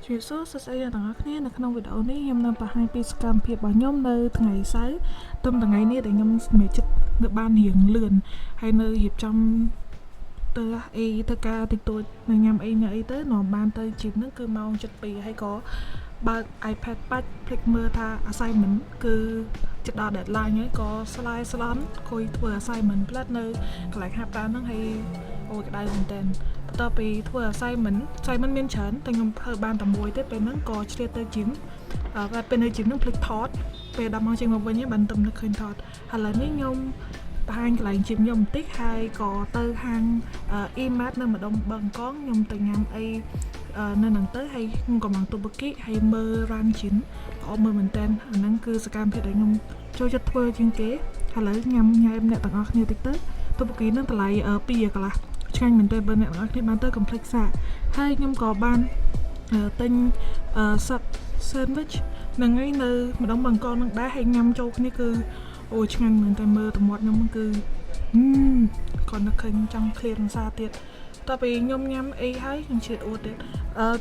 ជាសួរសួស្តីអ្នកទាំងអស់គ្នានៅក្នុងវីដេអូនេះខ្ញុំនឹងបង្ហាញពីសកម្មភាពរបស់ខ្ញុំនៅថ្ងៃសៅរ៍ទំថ្ងៃនេះដែលខ្ញុំសម្រេចចិត្តនៅបានរៀងលឿនហើយនៅរៀបចំទៅអីទៅការតិចតួចនៅញ៉ាំអីនៅអីទៅនាំបានទៅជីមហ្នឹងគឺម៉ោង 7:02 ហើយក៏បើក iPad បាច់ភ្លេចមើលថា assignment គឺជិតដល់ deadline ហើយក៏ស្លាយស្លន់អង្គុយធ្វើ assignment ផ្លិតនៅកន្លែងហាត់ប្រាណហ្នឹងហើយអូយក្តៅមែនទែនបន្ទាប់ពីធ្វើ assignment មានច្រើនតែខ្ញុំធ្វើបានតែមួយទេពេលហ្នឹងក៏ឆ្លៀតទៅជីមតែពេលនៅជីមហ្នឹងភ្លេចថតពេលដល់ម៉ោងចេញមកវិញបានទំនឹកឃើញថតឥឡូវនេះខ្ញុំបង្ហាញកន្លែងជីមខ្ញុំបន្តិចហើយក៏ទៅហាងEMAT នៅម្ដុំបឹងកងខ្ញុំទៅញ៉ាំអីនៅហ្នឹងទៅហើយខ្ញុំកំពុងទូបគីហើយមើល run gym ល្អមើលមែនតើអាហ្នឹងគឺសកម្មភាពដែលខ្ញុំចូលចិត្តធ្វើជាងគេឥឡូវញ៉ាំអ្នកទាំងអស់គ្នាតិចទៅទូបគីហ្នឹងតម្លៃ2កន្លះឆ្ងាញ់មែនតើបើអ្នកទាំងអស់គ្នាបានទៅកុំភ្លេចសាកហើយខ្ញុំក៏បានទិញsandwich ហ្នឹងហើយនៅម្ដុំបឹងកងហ្នឹងដែរហើយញ៉ាំចូលគ្នាគឺអូឆ្ងាញ់មែនតើមើលទៅមាត់ខ្ញុំគឺគាត់នឹកឃើញចង់ឃ្លានសាទៀតតើពេលខ្ញុំញ៉ាំអីហើយខ្ញុំជឿអួតទៀត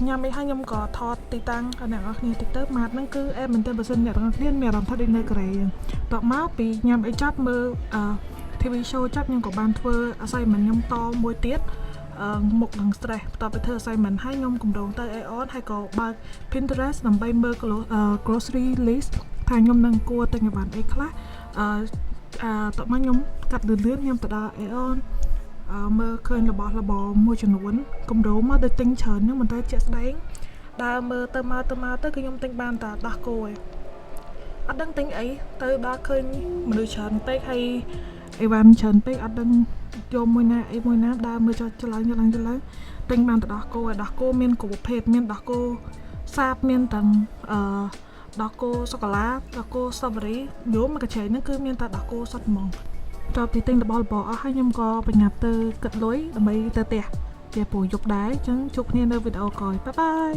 ញ៉ាំអីហើយខ្ញុំក៏ថតទីតាំងឲ្យអ្នកនរគ្នាតិចទៅម៉ាតហ្នឹងគឺអែមែនតើបើសិនអ្នកនរគ្នាមានអារម្មណ៍ថាដូចនៅកូរ៉េអញ្ចឹងតបមកពីញ៉ាំអីចប់មើលTV show ចប់ខ្ញុំក៏បានធ្វើ assignment ខ្ញុំតមួយទៀតមុខនឹង stress បន្ទាប់ពីធ្វើ assignment ហើយខ្ញុំកម្រងទៅ Aeon ហើយក៏បើក Pinterest ដើម្បីមើល grocery list ថាខ្ញុំនឹងគួរទិញអីបានអីខ្លះតមកខ្ញុំកាត់លឿនខ្ញុំទៅដល់ Aeon មើលឃើញរបស់របរមួយចំនួនកម្រងមកទៅទិញច្រើនហ្នឹងមិនតែជាក់ស្ដែងដើរមើលទៅមកទៅគឺខ្ញុំទិញបានតែដោះគោឯងអត់ដឹងទិញអីទៅដល់ឃើញមនុស្សច្រើនពេកហើយអីវ៉ាន់ច្រើនពេកអត់ដឹងយកមួយណាអីមួយណាដើរមើលចុះច្រឡំទិញបានតែដោះគោមានគ្រប់ប្រភេទមានដោះគោសាបមានទាំងដោះគោសូកូឡាដោះគោស្ទ្រូប៊េរីយកមកកញ្ឆេងហ្នឹងគឺមានតែដោះគោសុទ្ធហ្មងតពីទិញរបស់របរអស់ហើយខ្ញុំក៏ប្រញាប់ទៅគិតលុយដើម្បីទៅផ្ទះជាព្រោះយប់ដែរអញ្ចឹងជួបគ្នានៅវីដេអូក្រោយបាយ